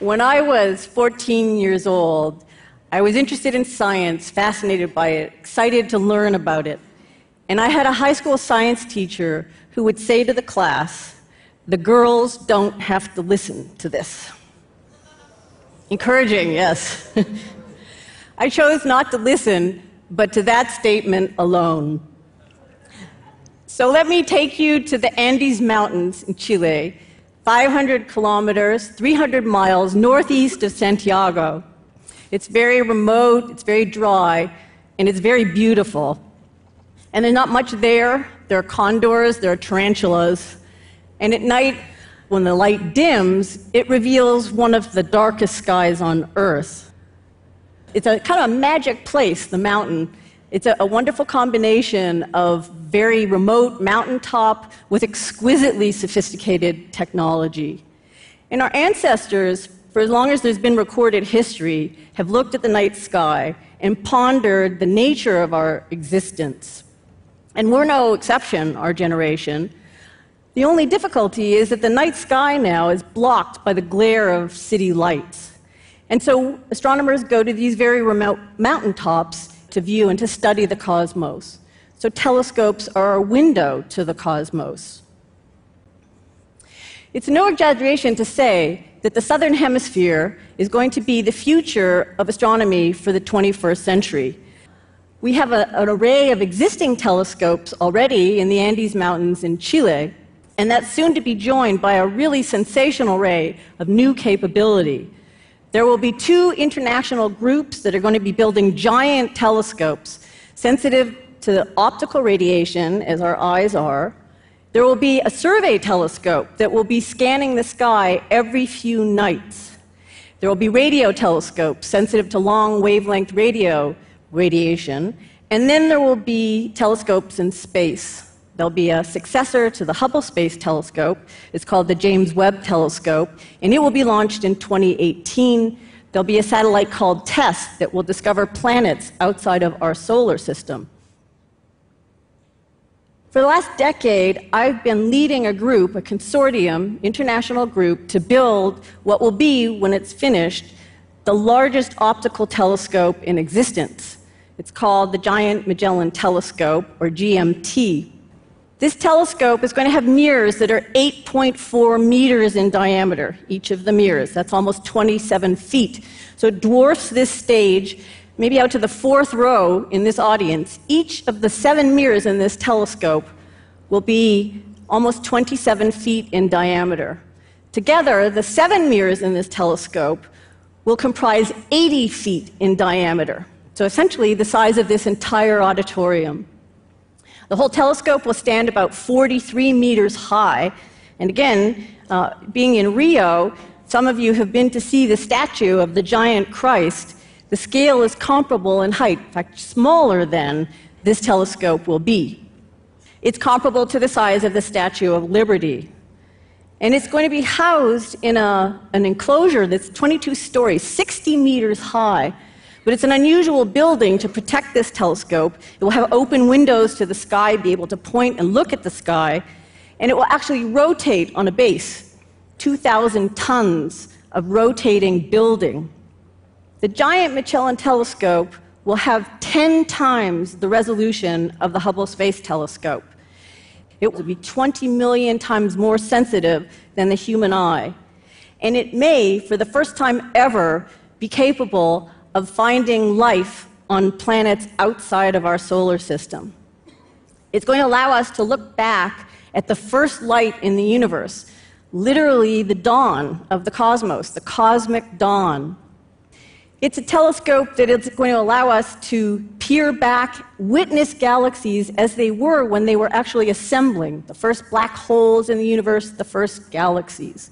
When I was 14 years old, I was interested in science, fascinated by it, excited to learn about it. And I had a high school science teacher who would say to the class, "The girls don't have to listen to this." Encouraging, yes. I chose not to listen, but to that statement alone. So let me take you to the Andes Mountains in Chile, 500 kilometers, 300 miles northeast of Santiago. It's very remote, it's very dry, and it's very beautiful. And there's not much there. There are condors, there are tarantulas. And at night, when the light dims, it reveals one of the darkest skies on Earth. It's a kind of a magic place, the mountain. It's a wonderful combination of very remote mountaintop with exquisitely sophisticated technology. And our ancestors, for as long as there's been recorded history, have looked at the night sky and pondered the nature of our existence. And we're no exception, our generation. The only difficulty is that the night sky now is blocked by the glare of city lights. And so astronomers go to these very remote mountaintops to view and to study the cosmos. So telescopes are a window to the cosmos. It's no exaggeration to say that the southern hemisphere is going to be the future of astronomy for the 21st century. We have an array of existing telescopes already in the Andes Mountains in Chile, and that's soon to be joined by a really sensational array of new capability. There will be 2 international groups that are going to be building giant telescopes sensitive to optical radiation, as our eyes are. There will be a survey telescope that will be scanning the sky every few nights. There will be radio telescopes sensitive to long wavelength radio radiation. And then there will be telescopes in space. There'll be a successor to the Hubble Space Telescope. It's called the James Webb Telescope, and it will be launched in 2018. There'll be a satellite called TESS that will discover planets outside of our solar system. For the last decade, I've been leading a group, a consortium, international group, to build what will be, when it's finished, the largest optical telescope in existence. It's called the Giant Magellan Telescope, or GMT. This telescope is going to have mirrors that are 8.4 meters in diameter, each of the mirrors. That's almost 27 feet. So it dwarfs this stage, maybe out to the 4th row in this audience. Each of the 7 mirrors in this telescope will be almost 27 feet in diameter. Together, the 7 mirrors in this telescope will comprise 80 feet in diameter. So essentially the size of this entire auditorium. The whole telescope will stand about 43 meters high. And again, being in Rio, some of you have been to see the statue of the giant Christ. The scale is comparable in height, in fact, smaller than this telescope will be. It's comparable to the size of the Statue of Liberty. And it's going to be housed in an enclosure that's 22 stories, 60 meters high. But it's an unusual building to protect this telescope. It will have open windows to the sky, be able to point and look at the sky, and it will actually rotate on a base, 2,000 tons of rotating building. The Giant Magellan Telescope will have 10 times the resolution of the Hubble Space Telescope. It will be 20 million times more sensitive than the human eye. And it may, for the first time ever, be capable of finding life on planets outside of our solar system. It's going to allow us to look back at the first light in the universe, literally the dawn of the cosmos, the cosmic dawn. It's a telescope that is going to allow us to peer back, witness galaxies as they were when they were actually assembling, the first black holes in the universe, the first galaxies.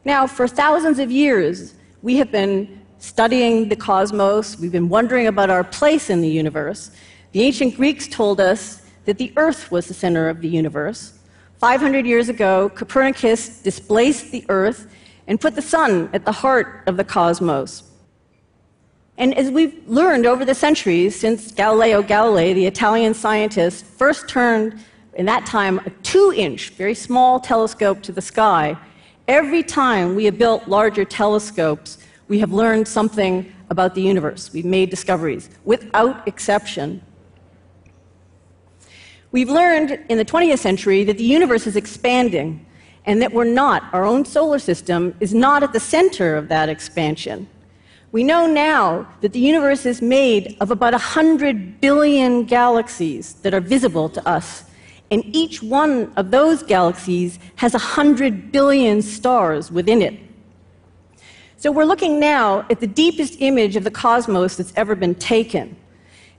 Now, for thousands of years, we have been studying the cosmos. We've been wondering about our place in the universe. The ancient Greeks told us that the Earth was the center of the universe. 500 years ago, Copernicus displaced the Earth and put the sun at the heart of the cosmos. And as we've learned over the centuries, since Galileo Galilei, the Italian scientist, first turned, in that time, a 2-inch, very small telescope to the sky, Every time we have built larger telescopes, we have learned something about the universe. We've made discoveries, without exception. We've learned in the 20th century that the universe is expanding, and that we're not, our own solar system is not at the center of that expansion. We know now that the universe is made of about 100 billion galaxies that are visible to us, and each one of those galaxies has 100 billion stars within it. So we're looking now at the deepest image of the cosmos that's ever been taken.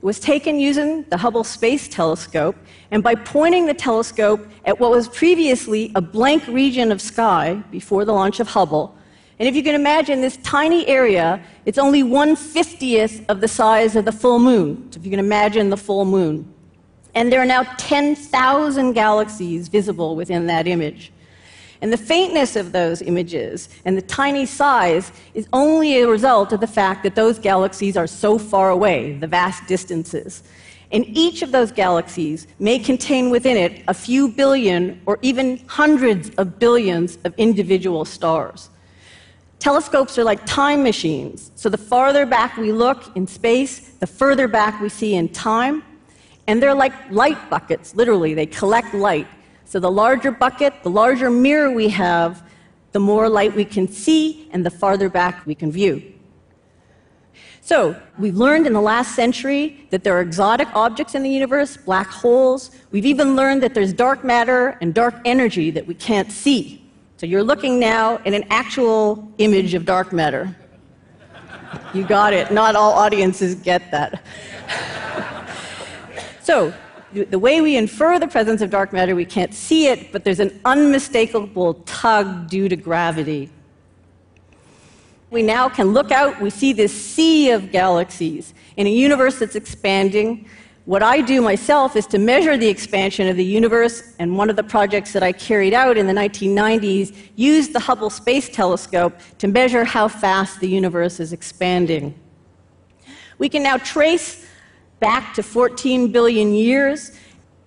It was taken using the Hubble Space Telescope, and by pointing the telescope at what was previously a blank region of sky before the launch of Hubble. And if you can imagine this tiny area, it's only 1/50th of the size of the full moon. So if you can imagine the full moon. And there are now 10,000 galaxies visible within that image. And the faintness of those images and the tiny size is only a result of the fact that those galaxies are so far away, the vast distances. And each of those galaxies may contain within it a few billion or even hundreds of billions of individual stars. Telescopes are like time machines. So the farther back we look in space, the further back we see in time. And they're like light buckets, literally. They collect light. So the larger bucket, the larger mirror we have, the more light we can see and the farther back we can view. So we've learned in the last century that there are exotic objects in the universe, black holes. We've even learned that there's dark matter and dark energy that we can't see. So you're looking now at an actual image of dark matter. You got it. Not all audiences get that. So the way we infer the presence of dark matter, we can't see it, but there's an unmistakable tug due to gravity. We now can look out, we see this sea of galaxies in a universe that's expanding. What I do myself is to measure the expansion of the universe, and one of the projects that I carried out in the 1990s used the Hubble Space Telescope to measure how fast the universe is expanding. We can now trace back to 14 billion years.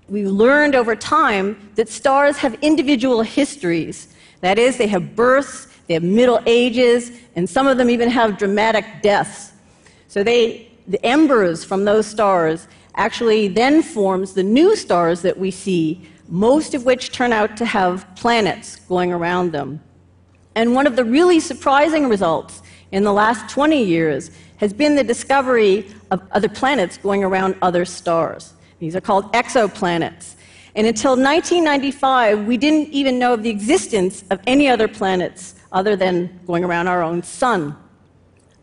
We've learned over time that stars have individual histories. That is, they have births, they have middle ages, and some of them even have dramatic deaths. So the embers from those stars actually then forms the new stars that we see, most of which turn out to have planets going around them. And one of the really surprising results in the last 20 years has been the discovery of other planets going around other stars. These are called exoplanets. And until 1995, we didn't even know of the existence of any other planets other than going around our own sun.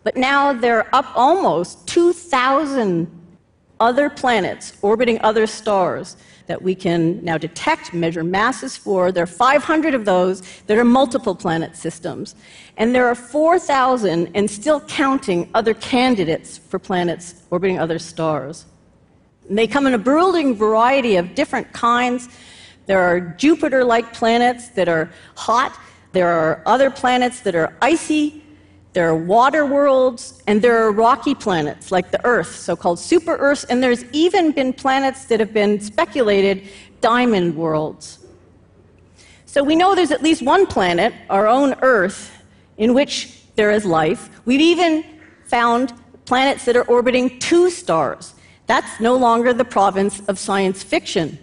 But now there are up almost 2,000 other planets orbiting other stars that we can now detect, measure masses for. There are 500 of those that are multiple planet systems. And there are 4,000, and still counting, other candidates for planets orbiting other stars. And they come in a bewildering variety of different kinds. There are Jupiter-like planets that are hot. There are other planets that are icy. There are water worlds, and there are rocky planets like the Earth, so-called super-Earths, and there's even been planets that have been speculated diamond worlds. So we know there's at least one planet, our own Earth, in which there is life. We've even found planets that are orbiting two stars. That's no longer the province of science fiction.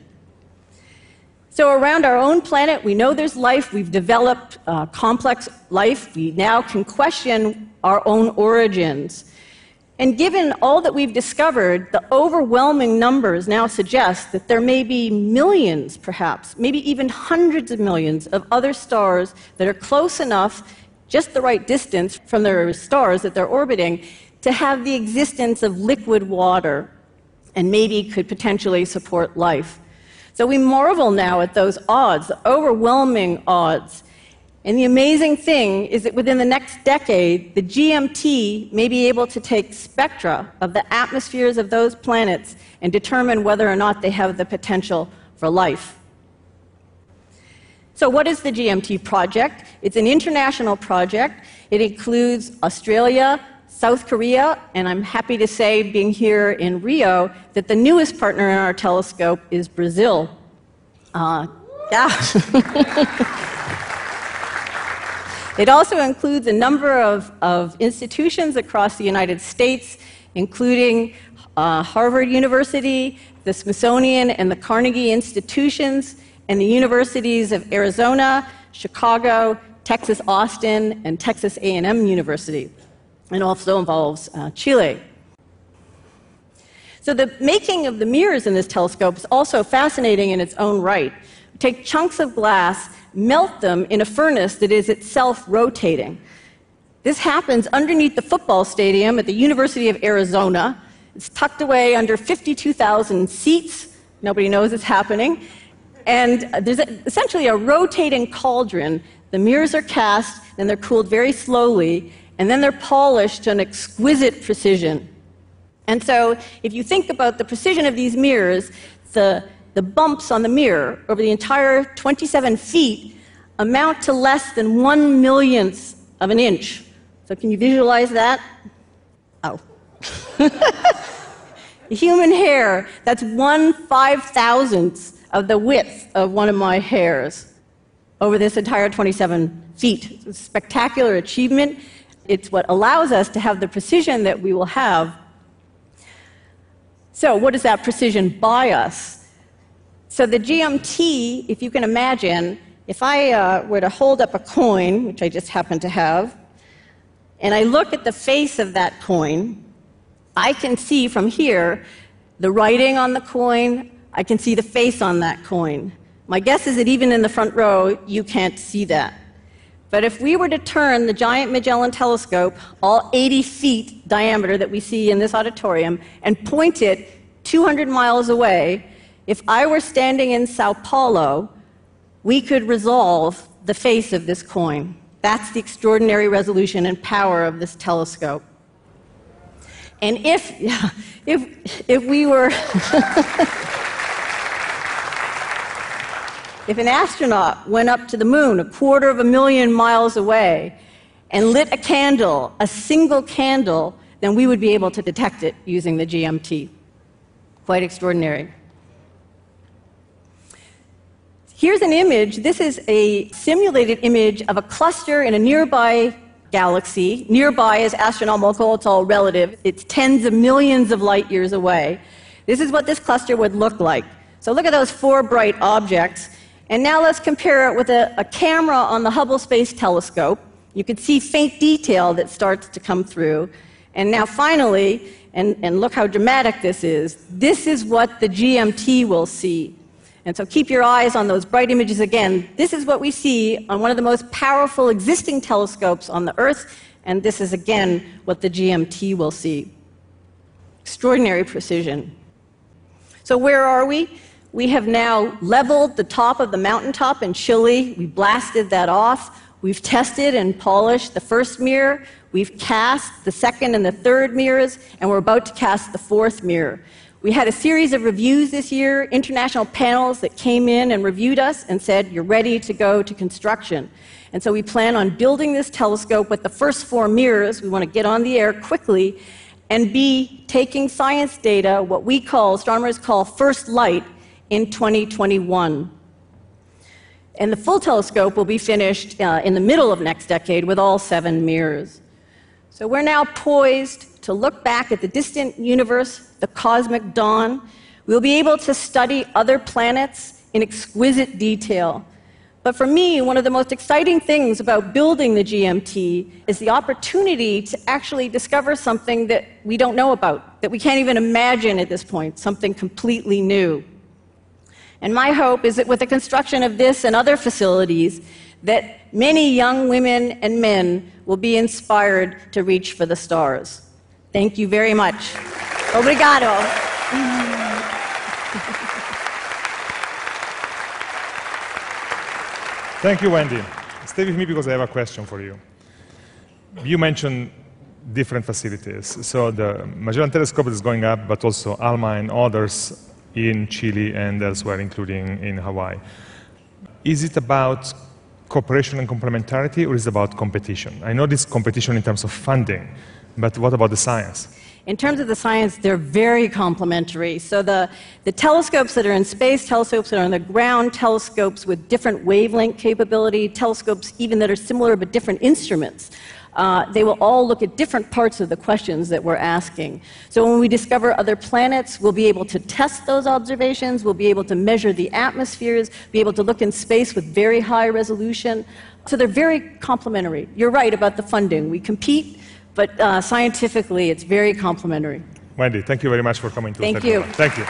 So around our own planet, we know there's life. We've developed complex life. We now can question our own origins. And given all that we've discovered, the overwhelming numbers now suggest that there may be millions, perhaps, maybe even hundreds of millions of other stars that are close enough, just the right distance from their stars that they're orbiting, to have the existence of liquid water and maybe could potentially support life. So we marvel now at those odds, the overwhelming odds. And the amazing thing is that within the next decade, the GMT may be able to take spectra of the atmospheres of those planets and determine whether or not they have the potential for life. So what is the GMT project? It's an international project. It includes Australia, South Korea, and I'm happy to say, being here in Rio, that the newest partner in our telescope is Brazil. It also includes a number of institutions across the United States, including Harvard University, the Smithsonian and the Carnegie institutions, and the universities of Arizona, Chicago, Texas Austin, and Texas A&M University. It also involves Chile. So the making of the mirrors in this telescope is also fascinating in its own right. We take chunks of glass, melt them in a furnace that is itself rotating. This happens underneath the football stadium at the University of Arizona. It's tucked away under 52,000 seats. Nobody knows it's happening. And there's essentially a rotating cauldron. The mirrors are cast, and they're cooled very slowly, and then they're polished to an exquisite precision. And so if you think about the precision of these mirrors, the bumps on the mirror over the entire 27 feet amount to less than 1/1,000,000th of an inch. So can you visualize that? Oh. Human hair, that's 1/5,000th of the width of one of my hairs over this entire 27 feet. It's a spectacular achievement. It's what allows us to have the precision that we will have. So what does that precision buy us? So the GMT, if you can imagine, if I were to hold up a coin, which I just happen to have, and I look at the face of that coin, I can see from here the writing on the coin, I can see the face on that coin. My guess is that even in the front row, you can't see that. But if we were to turn the giant Magellan Telescope, all 80 feet diameter that we see in this auditorium, and point it 200 miles away, if I were standing in Sao Paulo, we could resolve the face of this coin. That's the extraordinary resolution and power of this telescope. And if we were... If an astronaut went up to the moon 250,000 miles away and lit a candle, a single candle, then we would be able to detect it using the GMT. Quite extraordinary. Here's an image. This is a simulated image of a cluster in a nearby galaxy. Nearby is astronomical, it's all relative. It's tens of millions of light years away. This is what this cluster would look like. So look at those 4 bright objects. And now let's compare it with a camera on the Hubble Space Telescope. You can see faint detail that starts to come through. And now finally, and look how dramatic this is what the GMT will see. And so keep your eyes on those bright images again. This is what we see on one of the most powerful existing telescopes on the Earth, and this is again what the GMT will see. Extraordinary precision. So where are we? We have now leveled the top of the mountaintop in Chile. We blasted that off. We've tested and polished the first mirror. We've cast the second and the third mirrors, and we're about to cast the fourth mirror. We had a series of reviews this year, international panels that came in and reviewed us and said, you're ready to go to construction. And so we plan on building this telescope with the first 4 mirrors. We want to get on the air quickly and be taking science data, what we call, astronomers call first light, in 2021. And the full telescope will be finished in the middle of next decade with all 7 mirrors. So we're now poised to look back at the distant universe, the cosmic dawn. We'll be able to study other planets in exquisite detail. But for me, one of the most exciting things about building the GMT is the opportunity to actually discover something that we don't know about, that we can't even imagine at this point, something completely new. And my hope is that with the construction of this and other facilities, that many young women and men will be inspired to reach for the stars. Thank you very much. Obrigado. Thank you, Wendy. Stay with me because I have a question for you. You mentioned different facilities. So the Magellan Telescope is going up, but also ALMA and others in Chile and elsewhere, including in Hawaii. Is it about cooperation and complementarity, or is it about competition? I know this competition in terms of funding, but what about the science? in terms of the science, they're very complementary. So the telescopes that are in space, telescopes that are on the ground, telescopes with different wavelength capability, telescopes even that are similar but different instruments, they will all look at different parts of the questions that we're asking. So when we discover other planets, we'll be able to test those observations, we'll be able to measure the atmospheres, be able to look in space with very high resolution. So they're very complementary. You're right about the funding. We compete, but scientifically it's very complementary. Wendy, thank you very much for coming to Thank you. Thank you.